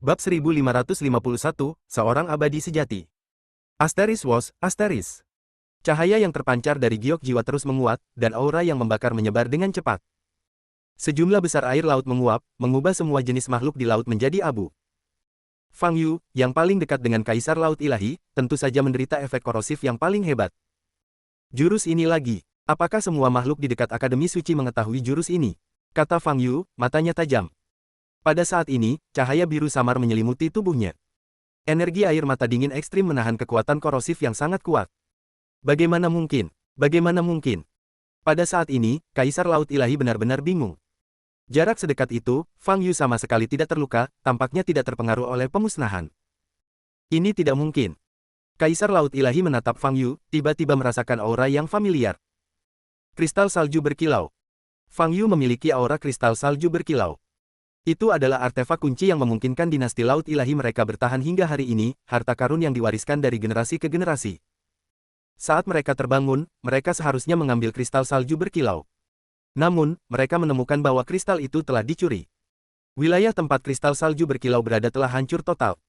Bab 1551, Seorang Abadi Sejati. Asteris was, Asteris. Cahaya yang terpancar dari giok jiwa terus menguat, dan aura yang membakar menyebar dengan cepat. Sejumlah besar air laut menguap, mengubah semua jenis makhluk di laut menjadi abu. Fang Yu, yang paling dekat dengan Kaisar Laut Ilahi, tentu saja menderita efek korosif yang paling hebat. Jurus ini lagi. Apakah semua makhluk di dekat Akademi Suci mengetahui jurus ini? Kata Fang Yu, matanya tajam. Pada saat ini, cahaya biru samar menyelimuti tubuhnya. Energi air mata dingin ekstrim menahan kekuatan korosif yang sangat kuat. Bagaimana mungkin? Bagaimana mungkin? Pada saat ini, Kaisar Laut Ilahi benar-benar bingung. Jarak sedekat itu, Fang Yu sama sekali tidak terluka, tampaknya tidak terpengaruh oleh pemusnahan. Ini tidak mungkin. Kaisar Laut Ilahi menatap Fang Yu, tiba-tiba merasakan aura yang familiar. Kristal salju berkilau. Fang Yu memiliki aura kristal salju berkilau. Itu adalah artefak kunci yang memungkinkan dinasti Laut Ilahi mereka bertahan hingga hari ini, harta karun yang diwariskan dari generasi ke generasi. Saat mereka terbangun, mereka seharusnya mengambil kristal salju berkilau. Namun, mereka menemukan bahwa kristal itu telah dicuri. Wilayah tempat kristal salju berkilau berada telah hancur total.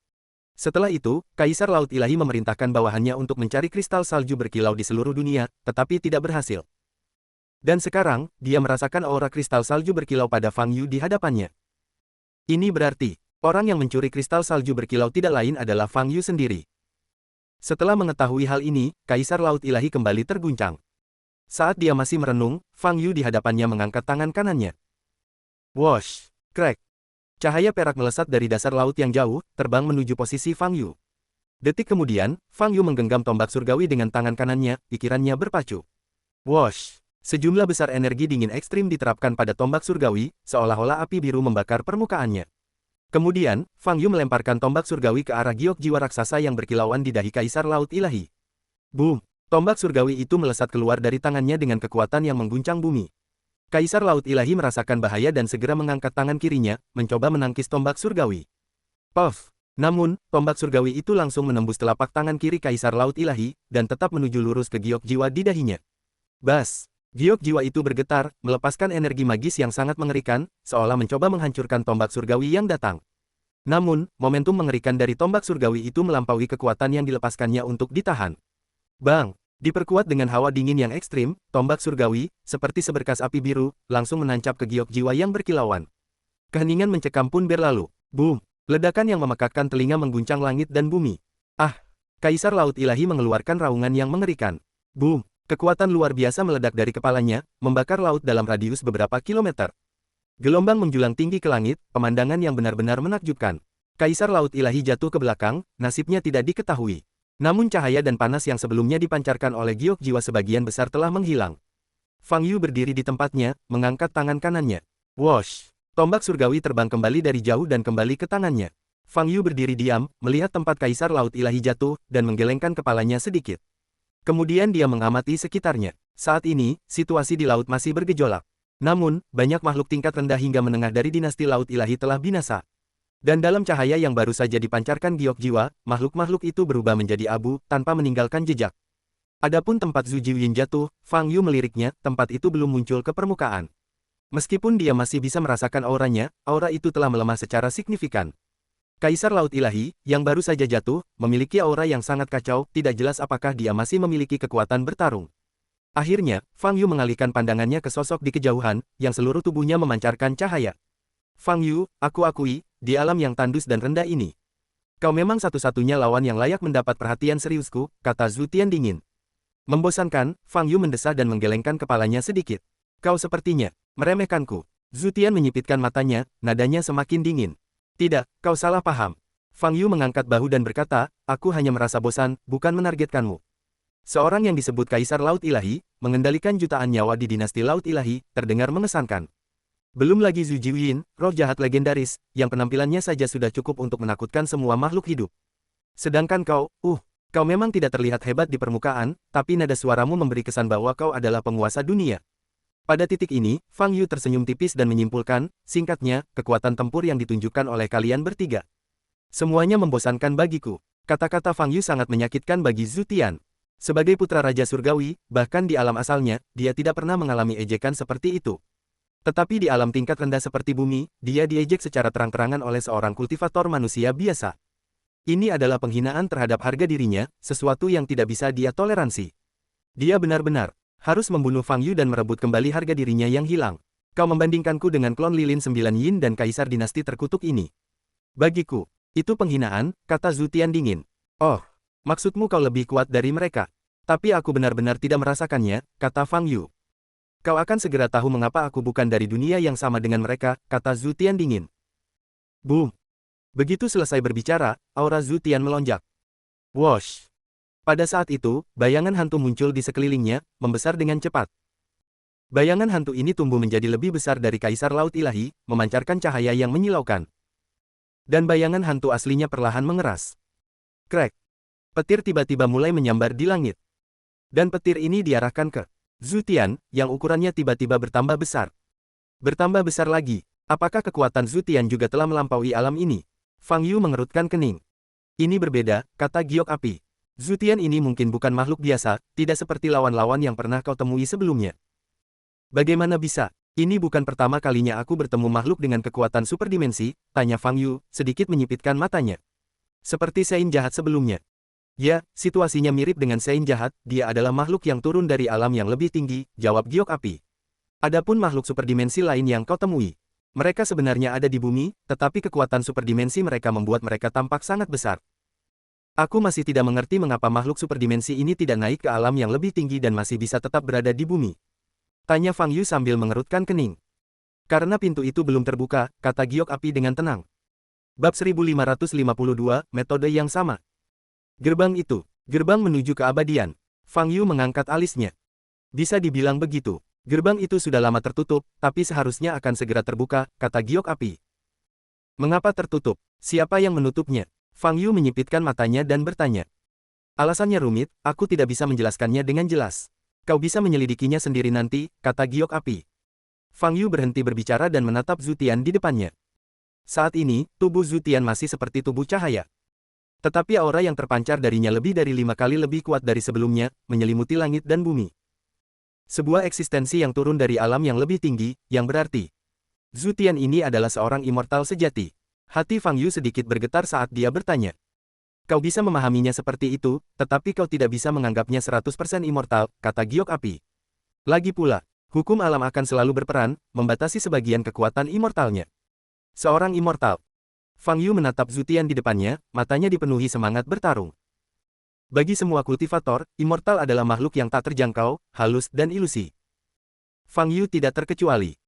Setelah itu, Kaisar Laut Ilahi memerintahkan bawahannya untuk mencari kristal salju berkilau di seluruh dunia, tetapi tidak berhasil. Dan sekarang, dia merasakan aura kristal salju berkilau pada Fang Yu di hadapannya. Ini berarti, orang yang mencuri kristal salju berkilau tidak lain adalah Fang Yu sendiri. Setelah mengetahui hal ini, Kaisar Laut Ilahi kembali terguncang. Saat dia masih merenung, Fang Yu di hadapannya mengangkat tangan kanannya. Wosh! Crack! Cahaya perak melesat dari dasar laut yang jauh, terbang menuju posisi Fang Yu. Detik kemudian, Fang Yu menggenggam tombak surgawi dengan tangan kanannya, pikirannya berpacu. Wosh! Sejumlah besar energi dingin ekstrim diterapkan pada tombak surgawi, seolah-olah api biru membakar permukaannya. Kemudian, Fang Yu melemparkan tombak surgawi ke arah giok jiwa raksasa yang berkilauan di dahi Kaisar Laut Ilahi. Boom! Tombak surgawi itu melesat keluar dari tangannya dengan kekuatan yang mengguncang bumi. Kaisar Laut Ilahi merasakan bahaya dan segera mengangkat tangan kirinya, mencoba menangkis tombak surgawi. Puff! Namun, tombak surgawi itu langsung menembus telapak tangan kiri Kaisar Laut Ilahi, dan tetap menuju lurus ke giok jiwa di dahinya. Bas! Giok jiwa itu bergetar, melepaskan energi magis yang sangat mengerikan, seolah mencoba menghancurkan tombak surgawi yang datang. Namun, momentum mengerikan dari tombak surgawi itu melampaui kekuatan yang dilepaskannya untuk ditahan. Bang! Diperkuat dengan hawa dingin yang ekstrim, tombak surgawi, seperti seberkas api biru, langsung menancap ke giok jiwa yang berkilauan. Keheningan mencekam pun berlalu. Boom! Ledakan yang memekakkan telinga mengguncang langit dan bumi. Ah! Kaisar Laut Ilahi mengeluarkan raungan yang mengerikan. Boom! Kekuatan luar biasa meledak dari kepalanya, membakar laut dalam radius beberapa kilometer. Gelombang menjulang tinggi ke langit, pemandangan yang benar-benar menakjubkan. Kaisar Laut Ilahi jatuh ke belakang, nasibnya tidak diketahui. Namun cahaya dan panas yang sebelumnya dipancarkan oleh giok jiwa sebagian besar telah menghilang. Fang Yu berdiri di tempatnya, mengangkat tangan kanannya. Wosh! Tombak surgawi terbang kembali dari jauh dan kembali ke tangannya. Fang Yu berdiri diam, melihat tempat Kaisar Laut Ilahi jatuh, dan menggelengkan kepalanya sedikit. Kemudian dia mengamati sekitarnya. Saat ini, situasi di laut masih bergejolak. Namun, banyak makhluk tingkat rendah hingga menengah dari dinasti Laut Ilahi telah binasa. Dan dalam cahaya yang baru saja dipancarkan giok jiwa, makhluk-makhluk itu berubah menjadi abu, tanpa meninggalkan jejak. Adapun tempat Zhu Jiuyin jatuh, Fang Yu meliriknya, tempat itu belum muncul ke permukaan. Meskipun dia masih bisa merasakan auranya, aura itu telah melemah secara signifikan. Kaisar Laut Ilahi, yang baru saja jatuh, memiliki aura yang sangat kacau, tidak jelas apakah dia masih memiliki kekuatan bertarung. Akhirnya, Fang Yu mengalihkan pandangannya ke sosok di kejauhan, yang seluruh tubuhnya memancarkan cahaya. Fang Yu, aku akui, di alam yang tandus dan rendah ini, kau memang satu-satunya lawan yang layak mendapat perhatian seriusku, kata Zhu Tian dingin. Membosankan, Fang Yu mendesah dan menggelengkan kepalanya sedikit. Kau sepertinya meremehkanku. Zhu Tian menyipitkan matanya, nadanya semakin dingin. Tidak, kau salah paham. Fang Yu mengangkat bahu dan berkata, aku hanya merasa bosan, bukan menargetkanmu. Seorang yang disebut Kaisar Laut Ilahi, mengendalikan jutaan nyawa di dinasti Laut Ilahi, terdengar mengesankan. Belum lagi Zhu Jiuyin, roh jahat legendaris, yang penampilannya saja sudah cukup untuk menakutkan semua makhluk hidup. Sedangkan kau memang tidak terlihat hebat di permukaan, tapi nada suaramu memberi kesan bahwa kau adalah penguasa dunia. Pada titik ini, Fang Yu tersenyum tipis dan menyimpulkan, singkatnya, kekuatan tempur yang ditunjukkan oleh kalian bertiga. Semuanya membosankan bagiku. Kata-kata Fang Yu sangat menyakitkan bagi Zhu Tian. Sebagai putra Raja Surgawi, bahkan di alam asalnya, dia tidak pernah mengalami ejekan seperti itu. Tetapi di alam tingkat rendah seperti bumi, dia diejek secara terang-terangan oleh seorang kultivator manusia biasa. Ini adalah penghinaan terhadap harga dirinya, sesuatu yang tidak bisa dia toleransi. Dia benar-benar harus membunuh Fang Yu dan merebut kembali harga dirinya yang hilang. Kau membandingkanku dengan klon Lilin 9 Yin dan kaisar dinasti terkutuk ini. Bagiku, itu penghinaan, kata Zhu Tian dingin. Oh, maksudmu kau lebih kuat dari mereka. Tapi aku benar-benar tidak merasakannya, kata Fang Yu. Kau akan segera tahu mengapa aku bukan dari dunia yang sama dengan mereka, kata Zhu Tian dingin. Boom! Begitu selesai berbicara, aura Zhu Tian melonjak. Wosh! Pada saat itu, bayangan hantu muncul di sekelilingnya, membesar dengan cepat. Bayangan hantu ini tumbuh menjadi lebih besar dari Kaisar Laut Ilahi, memancarkan cahaya yang menyilaukan. Dan bayangan hantu aslinya perlahan mengeras. Krek! Petir tiba-tiba mulai menyambar di langit. Dan petir ini diarahkan ke Zhu Tian, yang ukurannya tiba-tiba bertambah besar. Bertambah besar lagi. Apakah kekuatan Zhu Tian juga telah melampaui alam ini? Fang Yu mengerutkan kening. Ini berbeda, kata Giok Api. Zhu Tian ini mungkin bukan makhluk biasa, tidak seperti lawan-lawan yang pernah kau temui sebelumnya. Bagaimana bisa? Ini bukan pertama kalinya aku bertemu makhluk dengan kekuatan superdimensi, tanya Fang Yu, sedikit menyipitkan matanya. Seperti Sein jahat sebelumnya. Ya, situasinya mirip dengan Sein jahat, dia adalah makhluk yang turun dari alam yang lebih tinggi, jawab Giok Api. Adapun makhluk superdimensi lain yang kau temui. Mereka sebenarnya ada di bumi, tetapi kekuatan superdimensi mereka membuat mereka tampak sangat besar. Aku masih tidak mengerti mengapa makhluk superdimensi ini tidak naik ke alam yang lebih tinggi dan masih bisa tetap berada di bumi. Tanya Fang Yu sambil mengerutkan kening. Karena pintu itu belum terbuka, kata Giok Api dengan tenang. Bab 1552, metode yang sama. Gerbang itu, gerbang menuju keabadian. Fang Yu mengangkat alisnya. Bisa dibilang begitu. Gerbang itu sudah lama tertutup, tapi seharusnya akan segera terbuka, kata Giok Api. Mengapa tertutup? Siapa yang menutupnya? Fang Yu menyipitkan matanya dan bertanya. Alasannya rumit, aku tidak bisa menjelaskannya dengan jelas. Kau bisa menyelidikinya sendiri nanti, kata Giok Api. Fang Yu berhenti berbicara dan menatap Zhu Tian di depannya. Saat ini, tubuh Zhu Tian masih seperti tubuh cahaya. Tetapi aura yang terpancar darinya lebih dari 5 kali lebih kuat dari sebelumnya, menyelimuti langit dan bumi. Sebuah eksistensi yang turun dari alam yang lebih tinggi, yang berarti Zhu Tian ini adalah seorang immortal sejati. Hati Fang Yu sedikit bergetar saat dia bertanya. Kau bisa memahaminya seperti itu, tetapi kau tidak bisa menganggapnya 100% immortal, kata Giok Api. Lagi pula, hukum alam akan selalu berperan, membatasi sebagian kekuatan immortalnya. Seorang immortal. Fang Yu menatap Zhu Tian di depannya, matanya dipenuhi semangat bertarung. Bagi semua kultivator, immortal adalah makhluk yang tak terjangkau, halus dan ilusi. Fang Yu tidak terkecuali.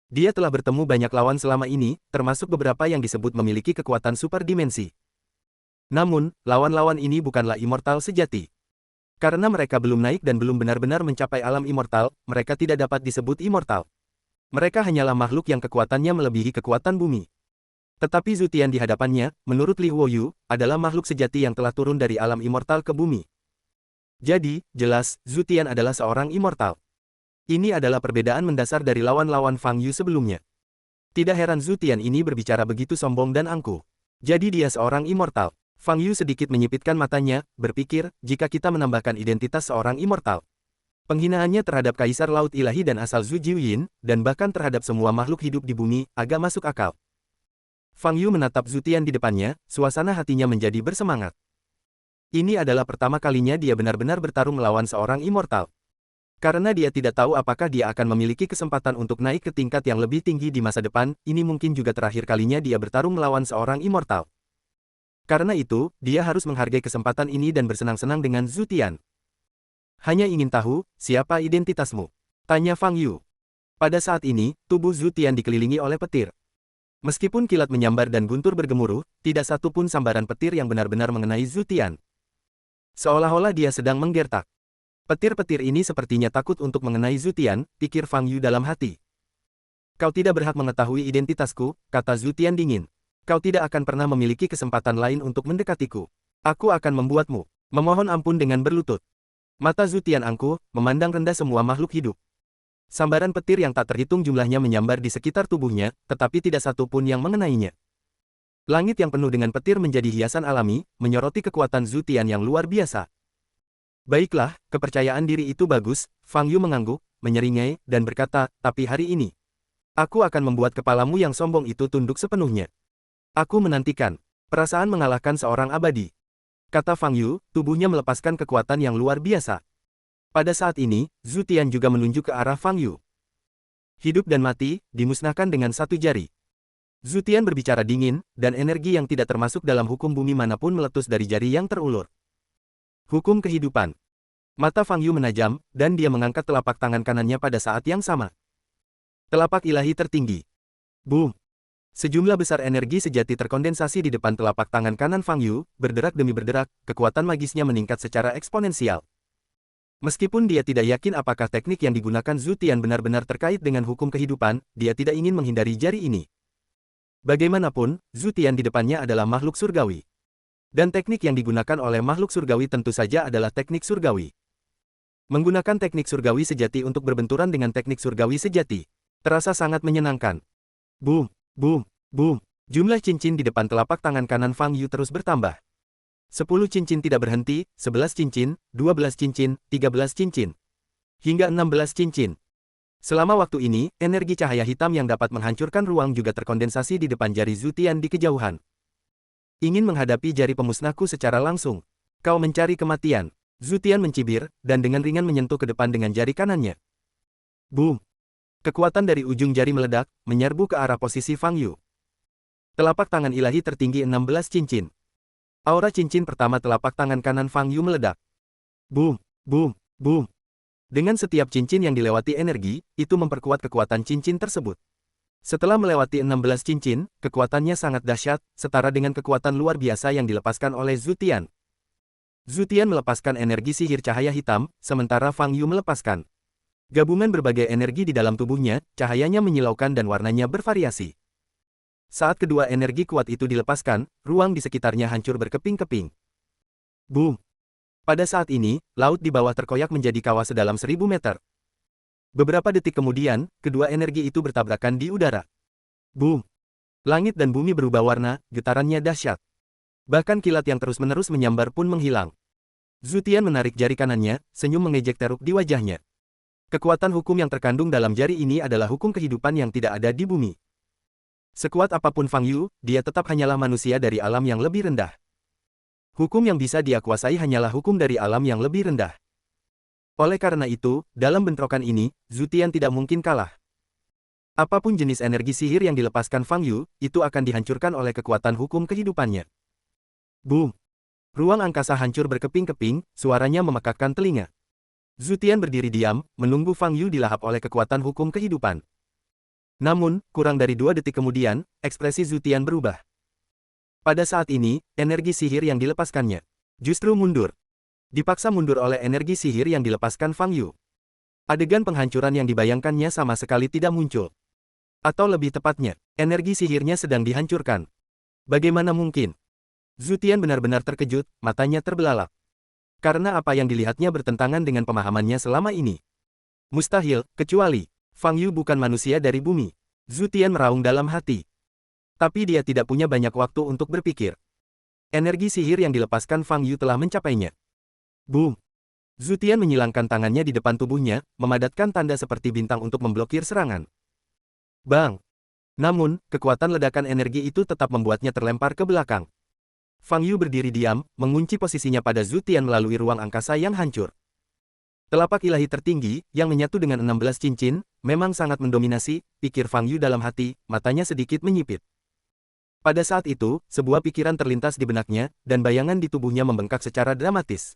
Dia telah bertemu banyak lawan selama ini, termasuk beberapa yang disebut memiliki kekuatan superdimensi. Namun, lawan-lawan ini bukanlah immortal sejati. Karena mereka belum naik dan belum benar-benar mencapai alam immortal, mereka tidak dapat disebut immortal. Mereka hanyalah makhluk yang kekuatannya melebihi kekuatan bumi. Tetapi Zhu Tian di hadapannya, menurut Li Huoyu, adalah makhluk sejati yang telah turun dari alam immortal ke bumi. Jadi, jelas, Zhu Tian adalah seorang immortal. Ini adalah perbedaan mendasar dari lawan-lawan Fang Yu sebelumnya. Tidak heran Zhu Tian ini berbicara begitu sombong dan angkuh. Jadi dia seorang immortal. Fang Yu sedikit menyipitkan matanya, berpikir, jika kita menambahkan identitas seorang immortal. Penghinaannya terhadap Kaisar Laut Ilahi dan asal Zhu Jiuyin, dan bahkan terhadap semua makhluk hidup di bumi, agak masuk akal. Fang Yu menatap Zhu Tian di depannya, suasana hatinya menjadi bersemangat. Ini adalah pertama kalinya dia benar-benar bertarung melawan seorang immortal. Karena dia tidak tahu apakah dia akan memiliki kesempatan untuk naik ke tingkat yang lebih tinggi di masa depan, ini mungkin juga terakhir kalinya dia bertarung melawan seorang immortal. Karena itu, dia harus menghargai kesempatan ini dan bersenang-senang dengan Zhu Tian. Hanya ingin tahu, siapa identitasmu? Tanya Fang Yu. Pada saat ini, tubuh Zhu Tian dikelilingi oleh petir. Meskipun kilat menyambar dan guntur bergemuruh, tidak satu pun sambaran petir yang benar-benar mengenai Zhu Tian. Seolah-olah dia sedang menggertak. Petir-petir ini sepertinya takut untuk mengenai Zhu Tian, pikir Fang Yu dalam hati. Kau tidak berhak mengetahui identitasku, kata Zhu Tian dingin. Kau tidak akan pernah memiliki kesempatan lain untuk mendekatiku. Aku akan membuatmu memohon ampun dengan berlutut. Mata Zhu Tian angkuh, memandang rendah semua makhluk hidup. Sambaran petir yang tak terhitung jumlahnya menyambar di sekitar tubuhnya, tetapi tidak satu pun yang mengenainya. Langit yang penuh dengan petir menjadi hiasan alami, menyoroti kekuatan Zhu Tian yang luar biasa. Baiklah, kepercayaan diri itu bagus, Fang Yu mengangguk, menyeringai, dan berkata, tapi hari ini. Aku akan membuat kepalamu yang sombong itu tunduk sepenuhnya. Aku menantikan. Perasaan mengalahkan seorang abadi. Kata Fang Yu, tubuhnya melepaskan kekuatan yang luar biasa. Pada saat ini, Zhu Tian juga menunjuk ke arah Fang Yu. Hidup dan mati, dimusnahkan dengan satu jari. Zhu Tian berbicara dingin, dan energi yang tidak termasuk dalam hukum bumi manapun meletus dari jari yang terulur. Hukum kehidupan. Mata Fang Yu menajam, dan dia mengangkat telapak tangan kanannya pada saat yang sama. Telapak ilahi tertinggi. Boom! Sejumlah besar energi sejati terkondensasi di depan telapak tangan kanan Fang Yu, berderak demi berderak, kekuatan magisnya meningkat secara eksponensial. Meskipun dia tidak yakin apakah teknik yang digunakan Zhu Tian benar-benar terkait dengan hukum kehidupan, dia tidak ingin menghindari jari ini. Bagaimanapun, Zhu Tian di depannya adalah makhluk surgawi. Dan teknik yang digunakan oleh makhluk surgawi tentu saja adalah teknik surgawi. Menggunakan teknik surgawi sejati untuk berbenturan dengan teknik surgawi sejati. Terasa sangat menyenangkan. Boom, boom, boom. Jumlah cincin di depan telapak tangan kanan Fang Yu terus bertambah. 10 cincin tidak berhenti, 11 cincin, 12 cincin, 13 cincin. Hingga 16 cincin. Selama waktu ini, energi cahaya hitam yang dapat menghancurkan ruang juga terkondensasi di depan jari Zhu Tian di kejauhan. Ingin menghadapi jari pemusnahku secara langsung. Kau mencari kematian. Zhu Tian mencibir, dan dengan ringan menyentuh ke depan dengan jari kanannya. Boom! Kekuatan dari ujung jari meledak, menyerbu ke arah posisi Fang Yu. Telapak tangan ilahi tertinggi 16 cincin. Aura cincin pertama telapak tangan kanan Fang Yu meledak. Boom! Boom! Boom! Dengan setiap cincin yang dilewati energi, itu memperkuat kekuatan cincin tersebut. Setelah melewati 16 cincin, kekuatannya sangat dahsyat, setara dengan kekuatan luar biasa yang dilepaskan oleh Zhu Tian. Zhu Tian melepaskan energi sihir cahaya hitam, sementara Fang Yu melepaskan gabungan berbagai energi di dalam tubuhnya, cahayanya menyilaukan dan warnanya bervariasi. Saat kedua energi kuat itu dilepaskan, ruang di sekitarnya hancur berkeping-keping. Boom! Pada saat ini, laut di bawah terkoyak menjadi kawah sedalam 1000 meter. Beberapa detik kemudian, kedua energi itu bertabrakan di udara. Boom! Langit dan bumi berubah warna, getarannya dahsyat. Bahkan kilat yang terus-menerus menyambar pun menghilang. Zhu Tian menarik jari kanannya, senyum mengejek teruk di wajahnya. Kekuatan hukum yang terkandung dalam jari ini adalah hukum kehidupan yang tidak ada di bumi. Sekuat apapun Fang Yu, dia tetap hanyalah manusia dari alam yang lebih rendah. Hukum yang bisa dia kuasai hanyalah hukum dari alam yang lebih rendah. Oleh karena itu, dalam bentrokan ini, Zhu Tian tidak mungkin kalah. Apapun jenis energi sihir yang dilepaskan Fang Yu, itu akan dihancurkan oleh kekuatan hukum kehidupannya. Boom! Ruang angkasa hancur berkeping-keping, suaranya memekakkan telinga. Zhu Tian berdiri diam, menunggu Fang Yu dilahap oleh kekuatan hukum kehidupan. Namun, kurang dari 2 detik kemudian, ekspresi Zhu Tian berubah. Pada saat ini, energi sihir yang dilepaskannya justru mundur. Dipaksa mundur oleh energi sihir yang dilepaskan Fang Yu. Adegan penghancuran yang dibayangkannya sama sekali tidak muncul. Atau lebih tepatnya, energi sihirnya sedang dihancurkan. Bagaimana mungkin? Zhu Tian benar-benar terkejut, matanya terbelalak. Karena apa yang dilihatnya bertentangan dengan pemahamannya selama ini. Mustahil, kecuali Fang Yu bukan manusia dari bumi. Zhu Tian meraung dalam hati. Tapi dia tidak punya banyak waktu untuk berpikir. Energi sihir yang dilepaskan Fang Yu telah mencapainya. Boom! Zhu Tian menyilangkan tangannya di depan tubuhnya, memadatkan tanda seperti bintang untuk memblokir serangan. Bang! Namun, kekuatan ledakan energi itu tetap membuatnya terlempar ke belakang. Fang Yu berdiri diam, mengunci posisinya pada Zhu Tian melalui ruang angkasa yang hancur. Telapak ilahi tertinggi, yang menyatu dengan 16 cincin, memang sangat mendominasi, pikir Fang Yu dalam hati, matanya sedikit menyipit. Pada saat itu, sebuah pikiran terlintas di benaknya, dan bayangan di tubuhnya membengkak secara dramatis.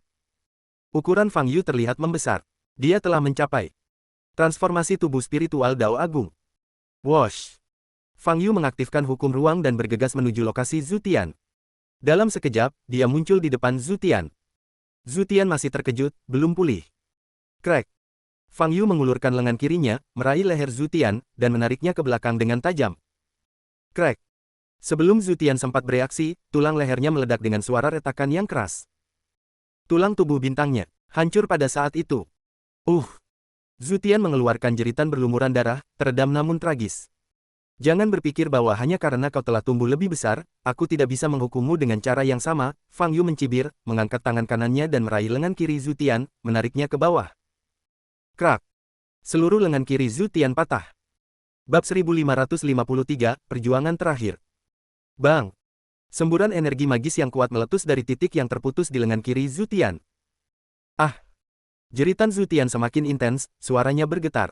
Ukuran Fang Yu terlihat membesar. Dia telah mencapai transformasi tubuh spiritual Dao Agung. Wosh! Fang Yu mengaktifkan hukum ruang dan bergegas menuju lokasi Zhu Tian. Dalam sekejap, dia muncul di depan Zhu Tian. Zhu Tian masih terkejut, belum pulih. Krek! Fang Yu mengulurkan lengan kirinya, meraih leher Zhu Tian, dan menariknya ke belakang dengan tajam. Krek! Sebelum Zhu Tian sempat bereaksi, tulang lehernya meledak dengan suara retakan yang keras. Tulang tubuh bintangnya hancur pada saat itu. Zhu Tian mengeluarkan jeritan berlumuran darah, teredam namun tragis. Jangan berpikir bahwa hanya karena kau telah tumbuh lebih besar, aku tidak bisa menghukummu dengan cara yang sama. Fang Yu mencibir, mengangkat tangan kanannya dan meraih lengan kiri Zhu Tian, menariknya ke bawah. Krak! Seluruh lengan kiri Zhu Tian patah. Bab 1553, Perjuangan Terakhir. Bang! Semburan energi magis yang kuat meletus dari titik yang terputus di lengan kiri Zhu Tian. Ah! Jeritan Zhu Tian semakin intens, suaranya bergetar.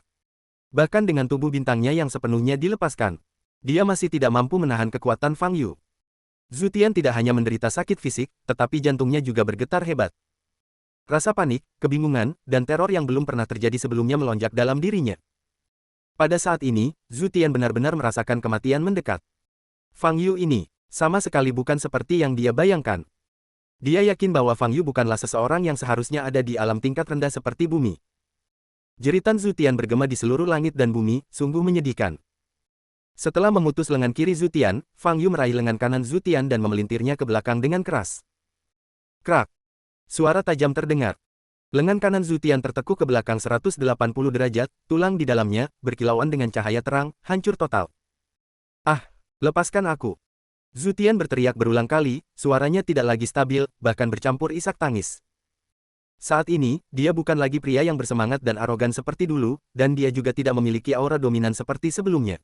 Bahkan dengan tubuh bintangnya yang sepenuhnya dilepaskan, dia masih tidak mampu menahan kekuatan Fang Yu. Zhu Tian tidak hanya menderita sakit fisik, tetapi jantungnya juga bergetar hebat. Rasa panik, kebingungan, dan teror yang belum pernah terjadi sebelumnya melonjak dalam dirinya. Pada saat ini, Zhu Tian benar-benar merasakan kematian mendekat. Fang Yu ini, sama sekali bukan seperti yang dia bayangkan. Dia yakin bahwa Fang Yu bukanlah seseorang yang seharusnya ada di alam tingkat rendah seperti bumi. Jeritan Zhu Tian bergema di seluruh langit dan bumi, sungguh menyedihkan. Setelah memutus lengan kiri Zhu Tian, Fang Yu meraih lengan kanan Zhu Tian dan memelintirnya ke belakang dengan keras. Krak! Suara tajam terdengar. Lengan kanan Zhu Tian tertekuk ke belakang 180 derajat, tulang di dalamnya, berkilauan dengan cahaya terang, hancur total. Ah! Lepaskan aku! Zhu Tian berteriak berulang kali, suaranya tidak lagi stabil, bahkan bercampur isak tangis. Saat ini, dia bukan lagi pria yang bersemangat dan arogan seperti dulu, dan dia juga tidak memiliki aura dominan seperti sebelumnya.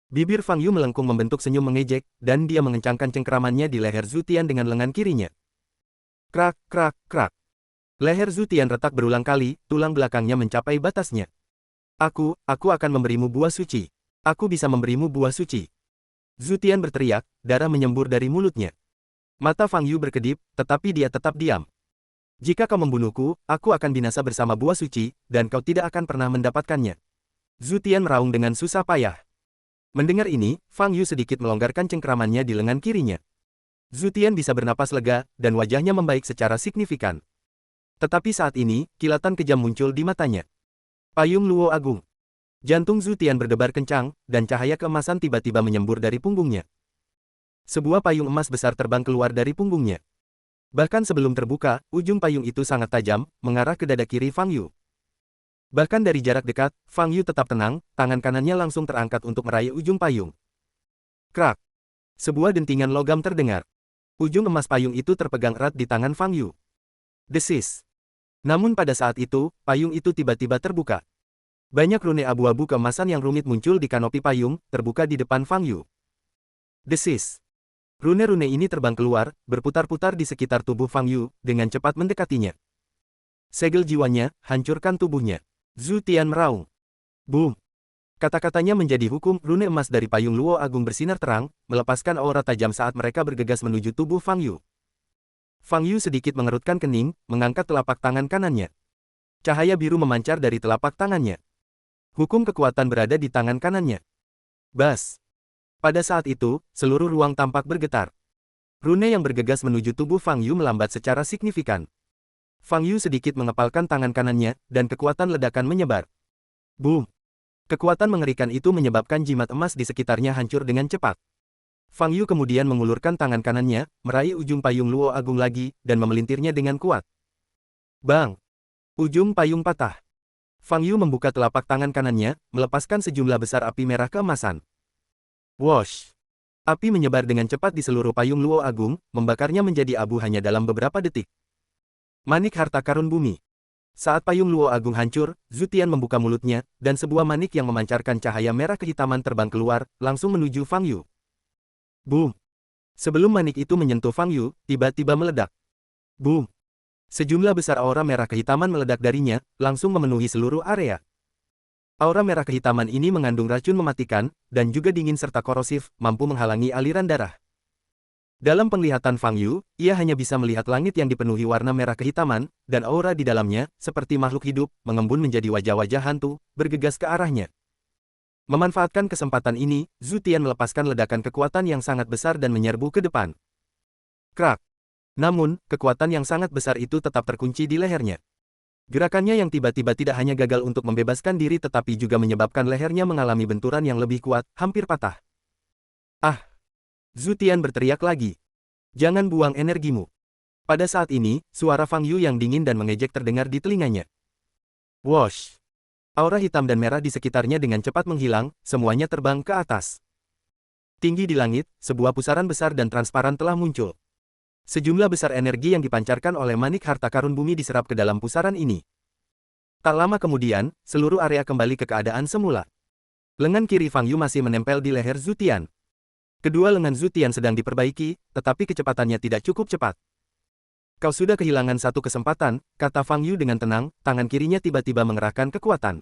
Bibir Fang Yu melengkung membentuk senyum mengejek, dan dia mengencangkan cengkeramannya di leher Zhu Tian dengan lengan kirinya. Krak, krak, krak. Leher Zhu Tian retak berulang kali, tulang belakangnya mencapai batasnya. Aku akan memberimu buah suci. Aku bisa memberimu buah suci. Zhu Tian berteriak, darah menyembur dari mulutnya. Mata Fang Yu berkedip, tetapi dia tetap diam. Jika kau membunuhku, aku akan binasa bersama buah suci, dan kau tidak akan pernah mendapatkannya. Zhu Tian meraung dengan susah payah. Mendengar ini, Fang Yu sedikit melonggarkan cengkeramannya di lengan kirinya. Zhu Tian bisa bernapas lega, dan wajahnya membaik secara signifikan. Tetapi saat ini, kilatan kejam muncul di matanya. Payung Luo Agung. Jantung Zhu Tian berdebar kencang, dan cahaya keemasan tiba-tiba menyembur dari punggungnya. Sebuah payung emas besar terbang keluar dari punggungnya. Bahkan sebelum terbuka, ujung payung itu sangat tajam, mengarah ke dada kiri Fang Yu. Bahkan dari jarak dekat, Fang Yu tetap tenang, tangan kanannya langsung terangkat untuk meraih ujung payung. Krak! Sebuah dentingan logam terdengar. Ujung emas payung itu terpegang erat di tangan Fang Yu. Desis! Namun pada saat itu, payung itu tiba-tiba terbuka. Banyak rune abu-abu keemasan yang rumit muncul di kanopi payung, terbuka di depan Fang Yu. Desis! Rune-rune ini terbang keluar, berputar-putar di sekitar tubuh Fang Yu, dengan cepat mendekatinya. Segel jiwanya, hancurkan tubuhnya. Zhu Tian meraung. Boom! Kata-katanya menjadi hukum, rune emas dari payung Luo Agung bersinar terang, melepaskan aura tajam saat mereka bergegas menuju tubuh Fang Yu. Fang Yu sedikit mengerutkan kening, mengangkat telapak tangan kanannya. Cahaya biru memancar dari telapak tangannya. Hukum kekuatan berada di tangan kanannya. Bas! Pada saat itu, seluruh ruang tampak bergetar. Rune yang bergegas menuju tubuh Fang Yu melambat secara signifikan. Fang Yu sedikit mengepalkan tangan kanannya, dan kekuatan ledakan menyebar. Boom! Kekuatan mengerikan itu menyebabkan jimat emas di sekitarnya hancur dengan cepat. Fang Yu kemudian mengulurkan tangan kanannya, meraih ujung payung Luo Agung lagi, dan memelintirnya dengan kuat. Bang! Ujung payung patah. Fang Yu membuka telapak tangan kanannya, melepaskan sejumlah besar api merah keemasan. Wosh! Api menyebar dengan cepat di seluruh payung Luo Agung, membakarnya menjadi abu hanya dalam beberapa detik. Manik harta karun bumi. Saat payung Luo Agung hancur, Zhu Tian membuka mulutnya, dan sebuah manik yang memancarkan cahaya merah kehitaman terbang keluar, langsung menuju Fang Yu. Boom! Sebelum manik itu menyentuh Fang Yu, tiba-tiba meledak. Boom! Sejumlah besar aura merah kehitaman meledak darinya, langsung memenuhi seluruh area. Aura merah kehitaman ini mengandung racun mematikan, dan juga dingin serta korosif, mampu menghalangi aliran darah. Dalam penglihatan Fang Yu, ia hanya bisa melihat langit yang dipenuhi warna merah kehitaman, dan aura di dalamnya, seperti makhluk hidup, mengembun menjadi wajah-wajah hantu, bergegas ke arahnya. Memanfaatkan kesempatan ini, Zhu Tian melepaskan ledakan kekuatan yang sangat besar dan menyerbu ke depan. Krak! Namun, kekuatan yang sangat besar itu tetap terkunci di lehernya. Gerakannya yang tiba-tiba tidak hanya gagal untuk membebaskan diri tetapi juga menyebabkan lehernya mengalami benturan yang lebih kuat, hampir patah. Ah! Zhu Tian berteriak lagi. Jangan buang energimu. Pada saat ini, suara Fang Yu yang dingin dan mengejek terdengar di telinganya. Wosh! Aura hitam dan merah di sekitarnya dengan cepat menghilang, semuanya terbang ke atas. Tinggi di langit, sebuah pusaran besar dan transparan telah muncul. Sejumlah besar energi yang dipancarkan oleh manik harta karun bumi diserap ke dalam pusaran ini. Tak lama kemudian, seluruh area kembali ke keadaan semula. Lengan kiri Fang Yu masih menempel di leher Zhu Tian. Kedua lengan Zhu Tian sedang diperbaiki, tetapi kecepatannya tidak cukup cepat. Kau sudah kehilangan satu kesempatan, kata Fang Yu dengan tenang, tangan kirinya tiba-tiba mengerahkan kekuatan.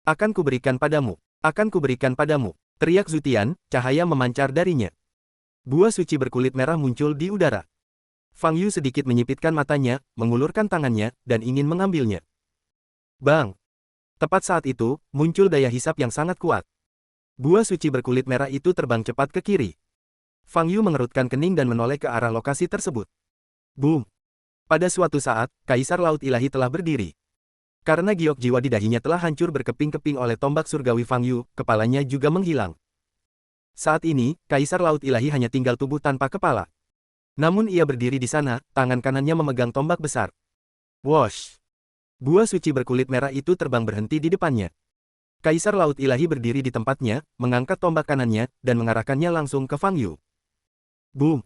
Akan kuberikan padamu, akan kuberikan padamu, teriak Zhu Tian, cahaya memancar darinya. Buah suci berkulit merah muncul di udara. Fang Yu sedikit menyipitkan matanya, mengulurkan tangannya, dan ingin mengambilnya. Bang! Tepat saat itu, muncul daya hisap yang sangat kuat. Buah suci berkulit merah itu terbang cepat ke kiri. Fang Yu mengerutkan kening dan menoleh ke arah lokasi tersebut. Boom! Pada suatu saat, Kaisar Laut Ilahi telah berdiri. Karena giok jiwa di dahinya telah hancur berkeping-keping oleh tombak surgawi Fang Yu, kepalanya juga menghilang. Saat ini, Kaisar Laut Ilahi hanya tinggal tubuh tanpa kepala. Namun ia berdiri di sana, tangan kanannya memegang tombak besar. Wosh! Buah suci berkulit merah itu terbang berhenti di depannya. Kaisar Laut Ilahi berdiri di tempatnya, mengangkat tombak kanannya, dan mengarahkannya langsung ke Fang Yu. Boom!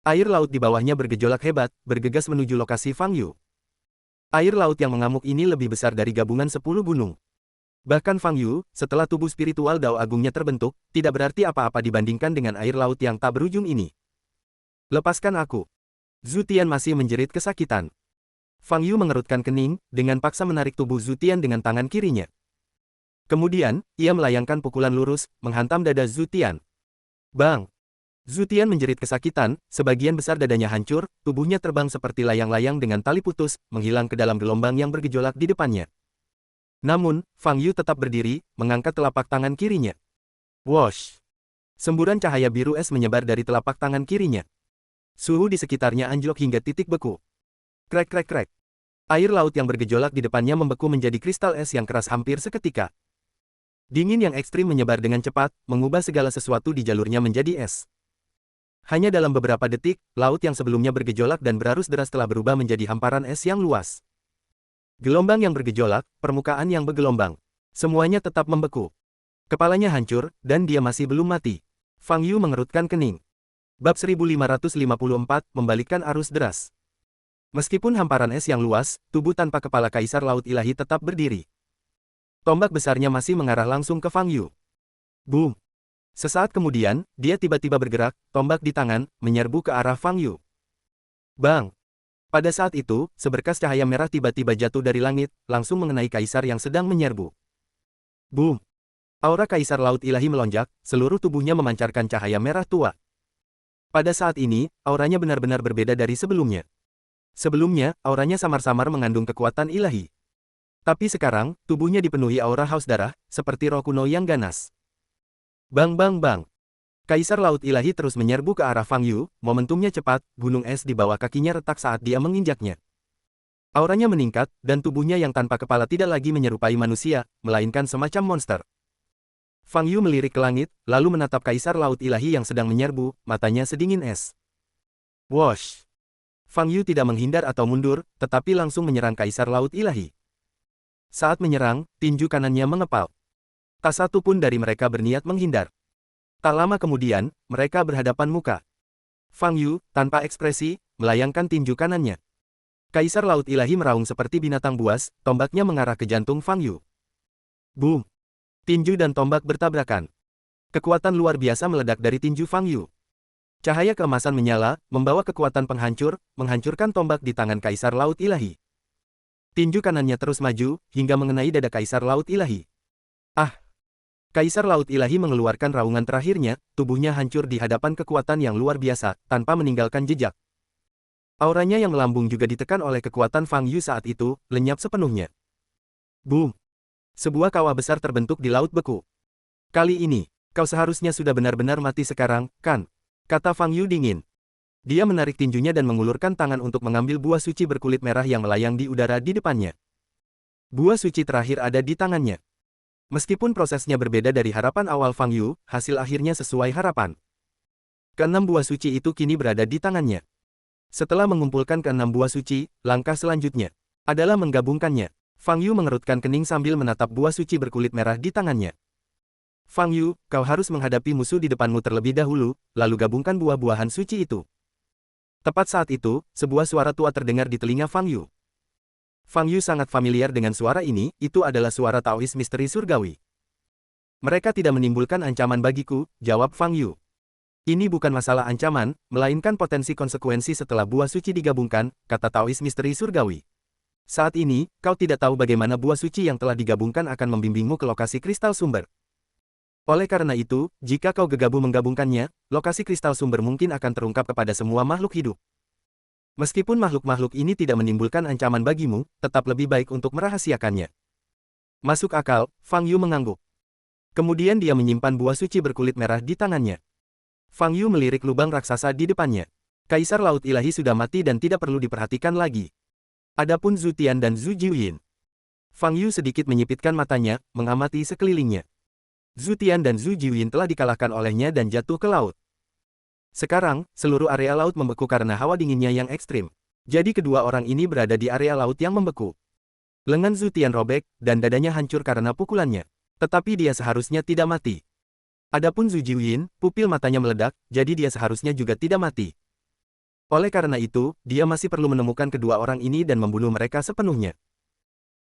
Air laut di bawahnya bergejolak hebat, bergegas menuju lokasi Fang Yu. Air laut yang mengamuk ini lebih besar dari gabungan 10 gunung. Bahkan Fang Yu, setelah tubuh spiritual Dao Agungnya terbentuk, tidak berarti apa-apa dibandingkan dengan air laut yang tak berujung ini. Lepaskan aku. Zhu Tian masih menjerit kesakitan. Fang Yu mengerutkan kening, dengan paksa menarik tubuh Zhu Tian dengan tangan kirinya. Kemudian, ia melayangkan pukulan lurus, menghantam dada Zhu Tian. Bang! Zhu Tian menjerit kesakitan, sebagian besar dadanya hancur, tubuhnya terbang seperti layang-layang dengan tali putus, menghilang ke dalam gelombang yang bergejolak di depannya. Namun, Fang Yu tetap berdiri, mengangkat telapak tangan kirinya. Wosh! Semburan cahaya biru es menyebar dari telapak tangan kirinya. Suhu di sekitarnya anjlok hingga titik beku. Krek krek krek. Air laut yang bergejolak di depannya membeku menjadi kristal es yang keras hampir seketika. Dingin yang ekstrim menyebar dengan cepat, mengubah segala sesuatu di jalurnya menjadi es. Hanya dalam beberapa detik, laut yang sebelumnya bergejolak dan berarus deras telah berubah menjadi hamparan es yang luas. Gelombang yang bergejolak, permukaan yang bergelombang. Semuanya tetap membeku. Kepalanya hancur, dan dia masih belum mati. Fang Yu mengerutkan kening. Bab 1554, membalikkan arus deras. Meskipun hamparan es yang luas, tubuh tanpa kepala Kaisar Laut Ilahi tetap berdiri. Tombak besarnya masih mengarah langsung ke Fang Yu. Boom! Sesaat kemudian, dia tiba-tiba bergerak, tombak di tangan, menyerbu ke arah Fang Yu. Bang! Pada saat itu, seberkas cahaya merah tiba-tiba jatuh dari langit, langsung mengenai Kaisar yang sedang menyerbu. Boom! Aura Kaisar Laut Ilahi melonjak, seluruh tubuhnya memancarkan cahaya merah tua. Pada saat ini, auranya benar-benar berbeda dari sebelumnya. Sebelumnya, auranya samar-samar mengandung kekuatan ilahi. Tapi sekarang, tubuhnya dipenuhi aura haus darah, seperti roh kuno yang ganas. Bang bang bang. Kaisar Laut Ilahi terus menyerbu ke arah Fang Yu, momentumnya cepat, gunung es di bawah kakinya retak saat dia menginjaknya. Auranya meningkat, dan tubuhnya yang tanpa kepala tidak lagi menyerupai manusia, melainkan semacam monster. Fang Yu melirik ke langit, lalu menatap Kaisar Laut Ilahi yang sedang menyerbu, matanya sedingin es. Wosh! Fang Yu tidak menghindar atau mundur, tetapi langsung menyerang Kaisar Laut Ilahi. Saat menyerang, tinju kanannya mengepal. Tak satu pun dari mereka berniat menghindar. Tak lama kemudian, mereka berhadapan muka. Fang Yu, tanpa ekspresi, melayangkan tinju kanannya. Kaisar Laut Ilahi meraung seperti binatang buas, tombaknya mengarah ke jantung Fang Yu. Boom! Tinju dan tombak bertabrakan. Kekuatan luar biasa meledak dari tinju Fang Yu. Cahaya keemasan menyala, membawa kekuatan penghancur, menghancurkan tombak di tangan Kaisar Laut Ilahi. Tinju kanannya terus maju, hingga mengenai dada Kaisar Laut Ilahi. Ah! Kaisar Laut Ilahi mengeluarkan raungan terakhirnya, tubuhnya hancur di hadapan kekuatan yang luar biasa, tanpa meninggalkan jejak. Auranya yang melambung juga ditekan oleh kekuatan Fang Yu saat itu, lenyap sepenuhnya. Boom! Sebuah kawah besar terbentuk di laut beku. Kali ini, kau seharusnya sudah benar-benar mati sekarang, kan? Kata Fang Yu dingin. Dia menarik tinjunya dan mengulurkan tangan untuk mengambil buah suci berkulit merah yang melayang di udara di depannya. Buah suci terakhir ada di tangannya. Meskipun prosesnya berbeda dari harapan awal Fang Yu, hasil akhirnya sesuai harapan. Keenam buah suci itu kini berada di tangannya. Setelah mengumpulkan keenam buah suci, langkah selanjutnya adalah menggabungkannya. Fang Yu mengerutkan kening sambil menatap buah suci berkulit merah di tangannya. Fang Yu, kau harus menghadapi musuh di depanmu terlebih dahulu, lalu gabungkan buah-buahan suci itu. Tepat saat itu, sebuah suara tua terdengar di telinga Fang Yu. Fang Yu sangat familiar dengan suara ini, itu adalah suara Taois misteri surgawi. Mereka tidak menimbulkan ancaman bagiku, jawab Fang Yu. Ini bukan masalah ancaman, melainkan potensi konsekuensi setelah buah suci digabungkan, kata Taois misteri surgawi. Saat ini, kau tidak tahu bagaimana buah suci yang telah digabungkan akan membimbingmu ke lokasi kristal sumber. Oleh karena itu, jika kau gegabah menggabungkannya, lokasi kristal sumber mungkin akan terungkap kepada semua makhluk hidup. Meskipun makhluk-makhluk ini tidak menimbulkan ancaman bagimu, tetap lebih baik untuk merahasiakannya. Masuk akal, Fang Yu mengangguk. Kemudian dia menyimpan buah suci berkulit merah di tangannya. Fang Yu melirik lubang raksasa di depannya. Kaisar Laut Ilahi sudah mati dan tidak perlu diperhatikan lagi. Adapun Zhu Tian dan Zhu Jiuyin. Fang Yu sedikit menyipitkan matanya, mengamati sekelilingnya. Zhu Tian dan Zhu Jiuyin telah dikalahkan olehnya dan jatuh ke laut. Sekarang, seluruh area laut membeku karena hawa dinginnya yang ekstrim. Jadi kedua orang ini berada di area laut yang membeku. Lengan Zhu Tian robek, dan dadanya hancur karena pukulannya. Tetapi dia seharusnya tidak mati. Adapun Zhu Jiuyin, pupil matanya meledak, jadi dia seharusnya juga tidak mati. Oleh karena itu, dia masih perlu menemukan kedua orang ini dan membunuh mereka sepenuhnya.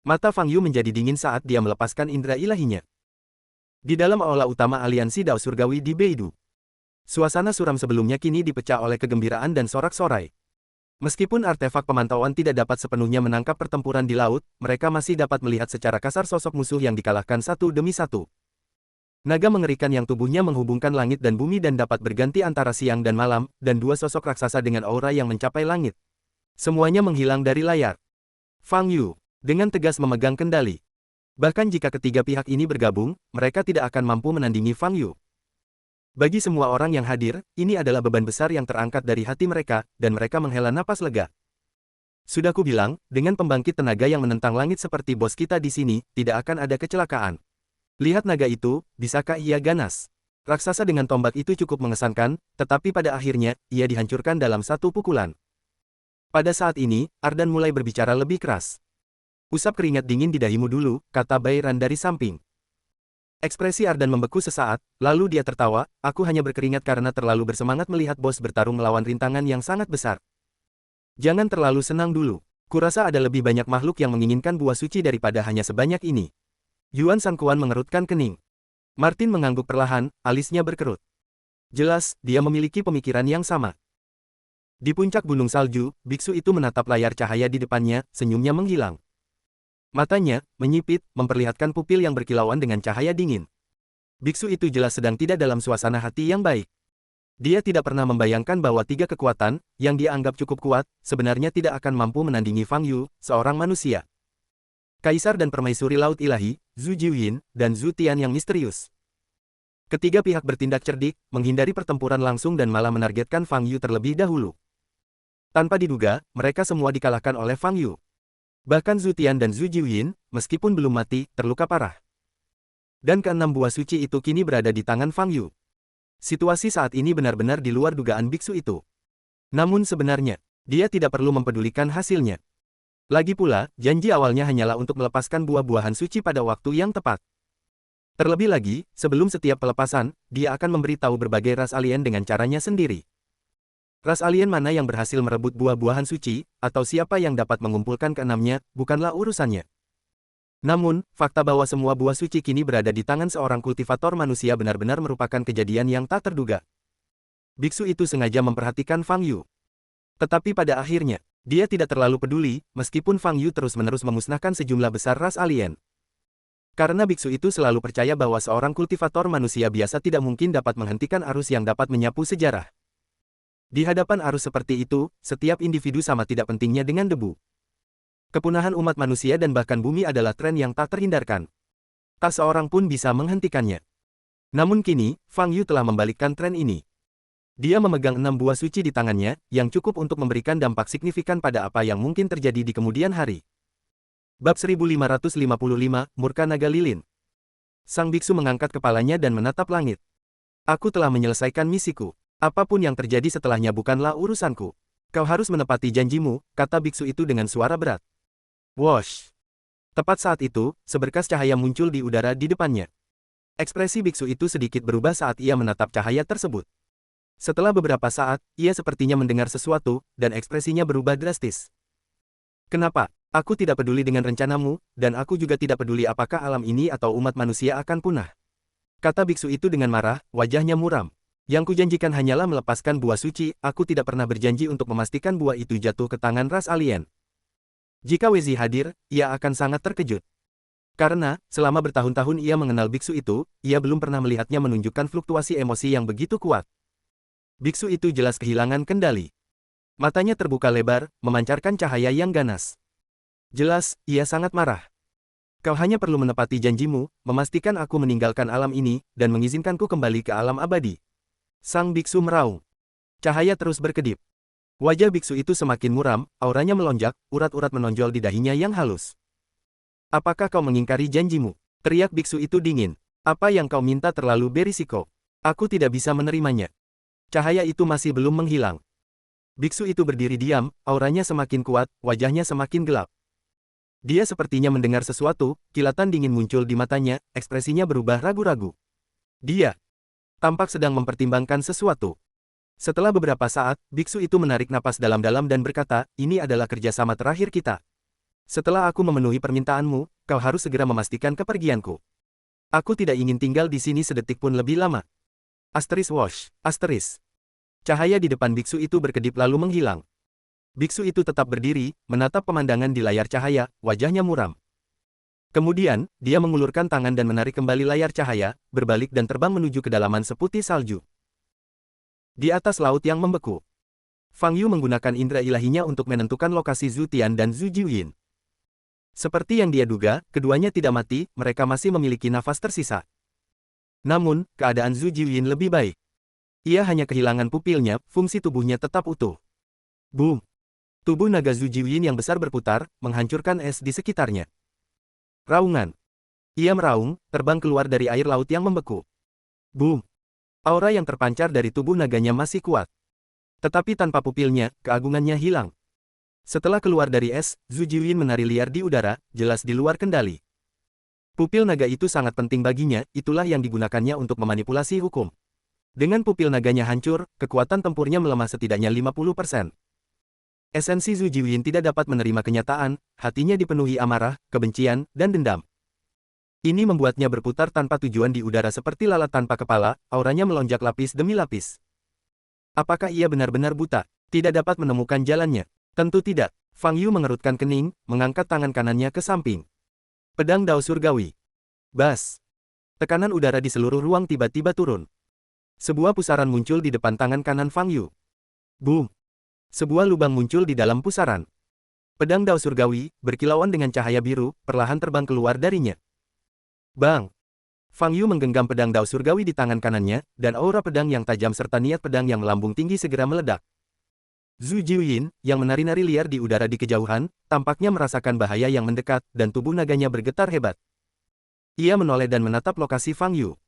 Mata Fang Yu menjadi dingin saat dia melepaskan indera ilahinya. Di dalam aula utama aliansi Dao Surgawi di Beidou. Suasana suram sebelumnya kini dipecah oleh kegembiraan dan sorak-sorai. Meskipun artefak pemantauan tidak dapat sepenuhnya menangkap pertempuran di laut, mereka masih dapat melihat secara kasar sosok musuh yang dikalahkan satu demi satu. Naga mengerikan yang tubuhnya menghubungkan langit dan bumi dan dapat berganti antara siang dan malam, dan dua sosok raksasa dengan aura yang mencapai langit. Semuanya menghilang dari layar. Fang Yu, dengan tegas memegang kendali. Bahkan jika ketiga pihak ini bergabung, mereka tidak akan mampu menandingi Fang Yu. Bagi semua orang yang hadir, ini adalah beban besar yang terangkat dari hati mereka, dan mereka menghela napas lega. Sudah kubilang, dengan pembangkit tenaga yang menentang langit seperti bos kita di sini, tidak akan ada kecelakaan. Lihat naga itu, bisakah ia ganas? Raksasa dengan tombak itu cukup mengesankan, tetapi pada akhirnya, ia dihancurkan dalam satu pukulan. Pada saat ini, Ardan mulai berbicara lebih keras. Usap keringat dingin di dahimu dulu, kata Bairan dari samping. Ekspresi Ardan membeku sesaat, lalu dia tertawa, aku hanya berkeringat karena terlalu bersemangat melihat bos bertarung melawan rintangan yang sangat besar. Jangan terlalu senang dulu. Kurasa ada lebih banyak makhluk yang menginginkan buah suci daripada hanya sebanyak ini. Yuan Sangkuan mengerutkan kening. Martin mengangguk perlahan, alisnya berkerut. Jelas, dia memiliki pemikiran yang sama. Di puncak gunung salju, biksu itu menatap layar cahaya di depannya, senyumnya menghilang. Matanya, menyipit, memperlihatkan pupil yang berkilauan dengan cahaya dingin. Biksu itu jelas sedang tidak dalam suasana hati yang baik. Dia tidak pernah membayangkan bahwa tiga kekuatan, yang dia anggap cukup kuat, sebenarnya tidak akan mampu menandingi Fang Yu, seorang manusia. Kaisar dan Permaisuri Laut Ilahi, Zhu Jiuyin, dan Zhu Tian yang misterius. Ketiga pihak bertindak cerdik, menghindari pertempuran langsung dan malah menargetkan Fang Yu terlebih dahulu. Tanpa diduga, mereka semua dikalahkan oleh Fang Yu. Bahkan Zhu Tian dan Zhu Jiuyin, meskipun belum mati, terluka parah. Dan keenam buah suci itu kini berada di tangan Fang Yu. Situasi saat ini benar-benar di luar dugaan biksu itu. Namun sebenarnya, dia tidak perlu mempedulikan hasilnya. Lagi pula, janji awalnya hanyalah untuk melepaskan buah-buahan suci pada waktu yang tepat. Terlebih lagi, sebelum setiap pelepasan, dia akan memberitahu berbagai ras alien dengan caranya sendiri. Ras alien mana yang berhasil merebut buah-buahan suci, atau siapa yang dapat mengumpulkan keenamnya, bukanlah urusannya. Namun, fakta bahwa semua buah suci kini berada di tangan seorang kultivator manusia benar-benar merupakan kejadian yang tak terduga. Biksu itu sengaja memperhatikan Fang Yu. Tetapi pada akhirnya, dia tidak terlalu peduli, meskipun Fang Yu terus-menerus memusnahkan sejumlah besar ras alien. Karena biksu itu selalu percaya bahwa seorang kultivator manusia biasa tidak mungkin dapat menghentikan arus yang dapat menyapu sejarah. Di hadapan arus seperti itu, setiap individu sama tidak pentingnya dengan debu. Kepunahan umat manusia dan bahkan bumi adalah tren yang tak terhindarkan. Tak seorang pun bisa menghentikannya. Namun kini, Fang Yu telah membalikkan tren ini. Dia memegang 6 buah suci di tangannya, yang cukup untuk memberikan dampak signifikan pada apa yang mungkin terjadi di kemudian hari. Bab 1555, Murka Naga Lilin. Sang biksu mengangkat kepalanya dan menatap langit. Aku telah menyelesaikan misiku. Apapun yang terjadi setelahnya bukanlah urusanku. Kau harus menepati janjimu, kata biksu itu dengan suara berat. Wosh! Tepat saat itu, seberkas cahaya muncul di udara di depannya. Ekspresi biksu itu sedikit berubah saat ia menatap cahaya tersebut. Setelah beberapa saat, ia sepertinya mendengar sesuatu, dan ekspresinya berubah drastis. Kenapa? Aku tidak peduli dengan rencanamu, dan aku juga tidak peduli apakah alam ini atau umat manusia akan punah. Kata biksu itu dengan marah, wajahnya muram. Yang kujanjikan hanyalah melepaskan buah suci, aku tidak pernah berjanji untuk memastikan buah itu jatuh ke tangan ras alien. Jika Wezi hadir, ia akan sangat terkejut. Karena, selama bertahun-tahun ia mengenal biksu itu, ia belum pernah melihatnya menunjukkan fluktuasi emosi yang begitu kuat. Biksu itu jelas kehilangan kendali. Matanya terbuka lebar, memancarkan cahaya yang ganas. Jelas, ia sangat marah. Kau hanya perlu menepati janjimu, memastikan aku meninggalkan alam ini, dan mengizinkanku kembali ke alam abadi. Sang biksu meraung. Cahaya terus berkedip. Wajah biksu itu semakin muram, auranya melonjak, urat-urat menonjol di dahinya yang halus. Apakah kau mengingkari janjimu? Teriak biksu itu dingin. Apa yang kau minta terlalu berisiko. Aku tidak bisa menerimanya. Cahaya itu masih belum menghilang. Biksu itu berdiri diam, auranya semakin kuat, wajahnya semakin gelap. Dia sepertinya mendengar sesuatu, kilatan dingin muncul di matanya, ekspresinya berubah ragu-ragu. Dia tampak sedang mempertimbangkan sesuatu. Setelah beberapa saat, biksu itu menarik napas dalam-dalam dan berkata, ini adalah kerjasama terakhir kita. Setelah aku memenuhi permintaanmu, kau harus segera memastikan kepergianku. Aku tidak ingin tinggal di sini sedetik pun lebih lama. Asteris wash, asteris. Cahaya di depan biksu itu berkedip lalu menghilang. Biksu itu tetap berdiri, menatap pemandangan di layar cahaya, wajahnya muram. Kemudian, dia mengulurkan tangan dan menarik kembali layar cahaya, berbalik dan terbang menuju kedalaman seputih salju. Di atas laut yang membeku, Fang Yu menggunakan indera ilahinya untuk menentukan lokasi Zhu Tian dan Zhu Jiuyin. Seperti yang dia duga, keduanya tidak mati, mereka masih memiliki nafas tersisa. Namun, keadaan Zhu Jiuyin lebih baik. Ia hanya kehilangan pupilnya, fungsi tubuhnya tetap utuh. Boom! Tubuh naga Zhu Jiuyin yang besar berputar, menghancurkan es di sekitarnya. Raungan. Ia meraung, terbang keluar dari air laut yang membeku. Boom! Aura yang terpancar dari tubuh naganya masih kuat. Tetapi tanpa pupilnya, keagungannya hilang. Setelah keluar dari es, Zhu Jiuyin menari liar di udara, jelas di luar kendali. Pupil naga itu sangat penting baginya, itulah yang digunakannya untuk memanipulasi hukum. Dengan pupil naganya hancur, kekuatan tempurnya melemah setidaknya 50%. Esensi Zhu Jiuyin tidak dapat menerima kenyataan, hatinya dipenuhi amarah, kebencian, dan dendam. Ini membuatnya berputar tanpa tujuan di udara seperti lalat tanpa kepala, auranya melonjak lapis demi lapis. Apakah ia benar-benar buta? Tidak dapat menemukan jalannya? Tentu tidak. Fang Yu mengerutkan kening, mengangkat tangan kanannya ke samping. Pedang Dao Surgawi. Bas. Tekanan udara di seluruh ruang tiba-tiba turun. Sebuah pusaran muncul di depan tangan kanan Fang Yu. Boom. Sebuah lubang muncul di dalam pusaran. Pedang Dao Surgawi, berkilauan dengan cahaya biru, perlahan terbang keluar darinya. Bang! Fang Yu menggenggam pedang Dao Surgawi di tangan kanannya, dan aura pedang yang tajam serta niat pedang yang melambung tinggi segera meledak. Zhu Jiuyin, yang menari-nari liar di udara di kejauhan, tampaknya merasakan bahaya yang mendekat, dan tubuh naganya bergetar hebat. Ia menoleh dan menatap lokasi Fang Yu.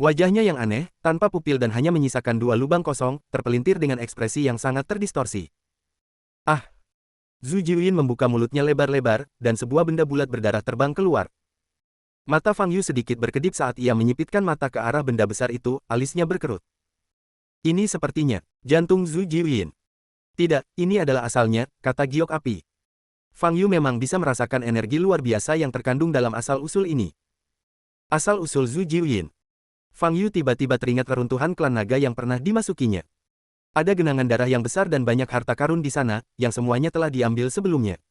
Wajahnya yang aneh, tanpa pupil dan hanya menyisakan dua lubang kosong, terpelintir dengan ekspresi yang sangat terdistorsi. Ah! Zhu Jiuyin membuka mulutnya lebar-lebar, dan sebuah benda bulat berdarah terbang keluar. Mata Fang Yu sedikit berkedip saat ia menyipitkan mata ke arah benda besar itu, alisnya berkerut. Ini sepertinya jantung Zhu Jiuyin. Tidak, ini adalah asalnya, kata giok api. Fang Yu memang bisa merasakan energi luar biasa yang terkandung dalam asal-usul ini. Asal-usul Zhu Jiuyin. Fang Yu tiba-tiba teringat reruntuhan klan naga yang pernah dimasukinya. Ada genangan darah yang besar dan banyak harta karun di sana, yang semuanya telah diambil sebelumnya.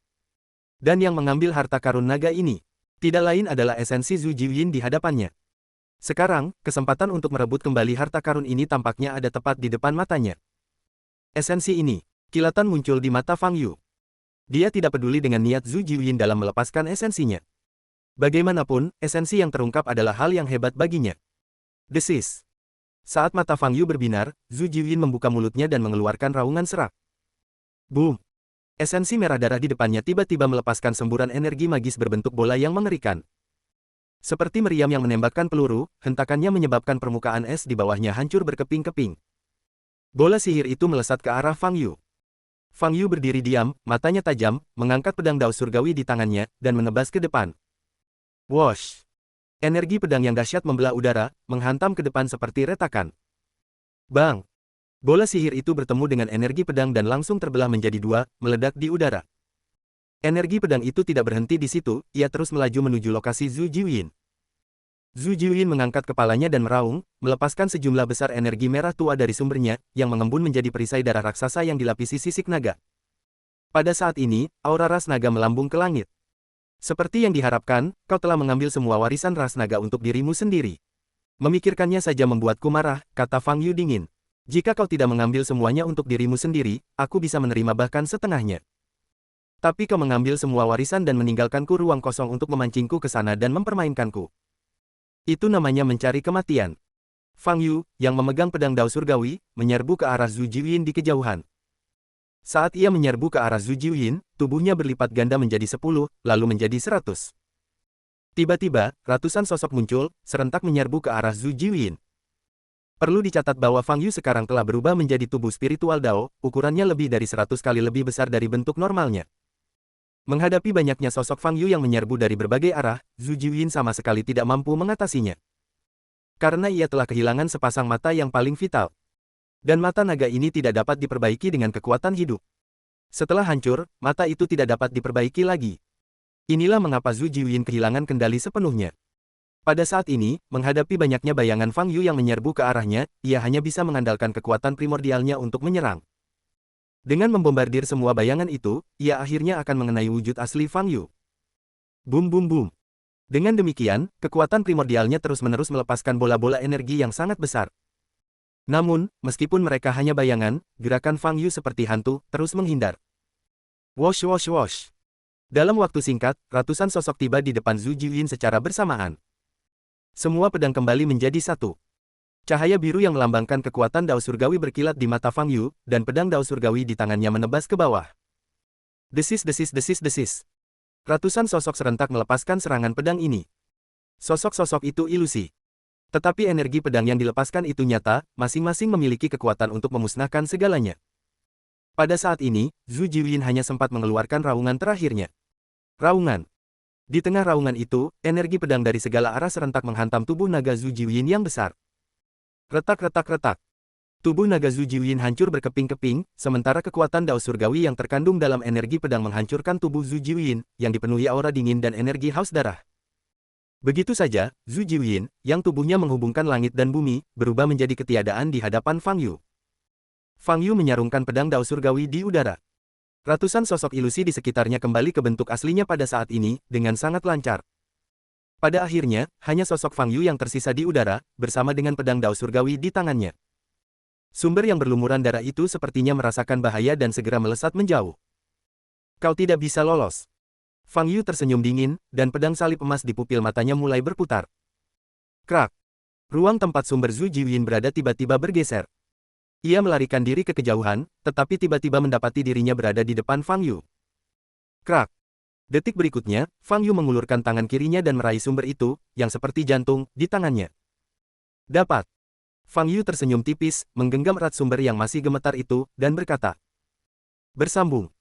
Dan yang mengambil harta karun naga ini, tidak lain adalah esensi Zhu Jiuyin di hadapannya. Sekarang, kesempatan untuk merebut kembali harta karun ini tampaknya ada tepat di depan matanya. Esensi ini, kilatan muncul di mata Fang Yu. Dia tidak peduli dengan niat Zhu Jiuyin dalam melepaskan esensinya. Bagaimanapun, esensi yang terungkap adalah hal yang hebat baginya. Desis. Saat mata Fang Yu berbinar, Zhu Jiuyin membuka mulutnya dan mengeluarkan raungan serak. Boom! Esensi merah darah di depannya tiba-tiba melepaskan semburan energi magis berbentuk bola yang mengerikan. Seperti meriam yang menembakkan peluru, hentakannya menyebabkan permukaan es di bawahnya hancur berkeping-keping. Bola sihir itu melesat ke arah Fang Yu. Fang Yu berdiri diam, matanya tajam, mengangkat pedang Dao Surgawi di tangannya, dan menebas ke depan. Wosh! Energi pedang yang dahsyat membelah udara, menghantam ke depan seperti retakan. Bang! Bola sihir itu bertemu dengan energi pedang dan langsung terbelah menjadi dua, meledak di udara. Energi pedang itu tidak berhenti di situ, ia terus melaju menuju lokasi Zhu Jiuyin. Zhu Jiuyin mengangkat kepalanya dan meraung, melepaskan sejumlah besar energi merah tua dari sumbernya, yang mengembun menjadi perisai darah raksasa yang dilapisi sisik naga. Pada saat ini, aura ras naga melambung ke langit. Seperti yang diharapkan, kau telah mengambil semua warisan ras naga untuk dirimu sendiri. Memikirkannya saja membuatku marah, kata Fang Yu dingin. Jika kau tidak mengambil semuanya untuk dirimu sendiri, aku bisa menerima bahkan setengahnya. Tapi kau mengambil semua warisan dan meninggalkanku ruang kosong untuk memancingku ke sana dan mempermainkanku. Itu namanya mencari kematian. Fang Yu, yang memegang pedang dao surgawi, menyerbu ke arah Zhu Jiuyin di kejauhan. Saat ia menyerbu ke arah Zhu Jiuyin, tubuhnya berlipat ganda menjadi 10, lalu menjadi 100. Tiba-tiba, ratusan sosok muncul, serentak menyerbu ke arah Zhu Jiuyin. Perlu dicatat bahwa Fang Yu sekarang telah berubah menjadi tubuh spiritual Dao, ukurannya lebih dari 100 kali lebih besar dari bentuk normalnya. Menghadapi banyaknya sosok Fang Yu yang menyerbu dari berbagai arah, Zhu Jiuyin sama sekali tidak mampu mengatasinya. Karena ia telah kehilangan sepasang mata yang paling vital. Dan mata naga ini tidak dapat diperbaiki dengan kekuatan hidup. Setelah hancur, mata itu tidak dapat diperbaiki lagi. Inilah mengapa Zhu Jiuyin kehilangan kendali sepenuhnya. Pada saat ini, menghadapi banyaknya bayangan Fang Yu yang menyerbu ke arahnya, ia hanya bisa mengandalkan kekuatan primordialnya untuk menyerang. Dengan membombardir semua bayangan itu, ia akhirnya akan mengenai wujud asli Fang Yu. Boom boom boom. Dengan demikian, kekuatan primordialnya terus-menerus melepaskan bola-bola energi yang sangat besar. Namun, meskipun mereka hanya bayangan, gerakan Fang Yu seperti hantu, terus menghindar. Wosh wosh wosh. Dalam waktu singkat, ratusan sosok tiba di depan Zhu Jiuyin secara bersamaan. Semua pedang kembali menjadi satu. Cahaya biru yang melambangkan kekuatan dao surgawi berkilat di mata Fang Yu, dan pedang dao surgawi di tangannya menebas ke bawah. Desis desis desis desis. Ratusan sosok serentak melepaskan serangan pedang ini. Sosok-sosok itu ilusi. Tetapi energi pedang yang dilepaskan itu nyata, masing-masing memiliki kekuatan untuk memusnahkan segalanya. Pada saat ini, Zhu Jiuyin hanya sempat mengeluarkan raungan terakhirnya. Raungan. Di tengah raungan itu, energi pedang dari segala arah serentak menghantam tubuh naga Zhu Jiuyin yang besar. Retak-retak-retak. Tubuh naga Zhu Jiuyin hancur berkeping-keping, sementara kekuatan dao surgawi yang terkandung dalam energi pedang menghancurkan tubuh Zhu Jiuyin, yang dipenuhi aura dingin dan energi haus darah. Begitu saja, Zhu Jiuyin, yang tubuhnya menghubungkan langit dan bumi, berubah menjadi ketiadaan di hadapan Fang Yu. Fang Yu menyarungkan pedang dao surgawi di udara. Ratusan sosok ilusi di sekitarnya kembali ke bentuk aslinya pada saat ini, dengan sangat lancar. Pada akhirnya, hanya sosok Fang Yu yang tersisa di udara, bersama dengan pedang dao surgawi di tangannya. Sumber yang berlumuran darah itu sepertinya merasakan bahaya dan segera melesat menjauh. Kau tidak bisa lolos. Fang Yu tersenyum dingin, dan pedang salib emas di pupil matanya mulai berputar. Krak. Ruang tempat sumber Zhu Jiuyin berada tiba-tiba bergeser. Ia melarikan diri ke kejauhan, tetapi tiba-tiba mendapati dirinya berada di depan Fang Yu. Krak. Detik berikutnya, Fang Yu mengulurkan tangan kirinya dan meraih sumber itu, yang seperti jantung, di tangannya. Dapat. Fang Yu tersenyum tipis, menggenggam erat sumber yang masih gemetar itu, dan berkata. Bersambung.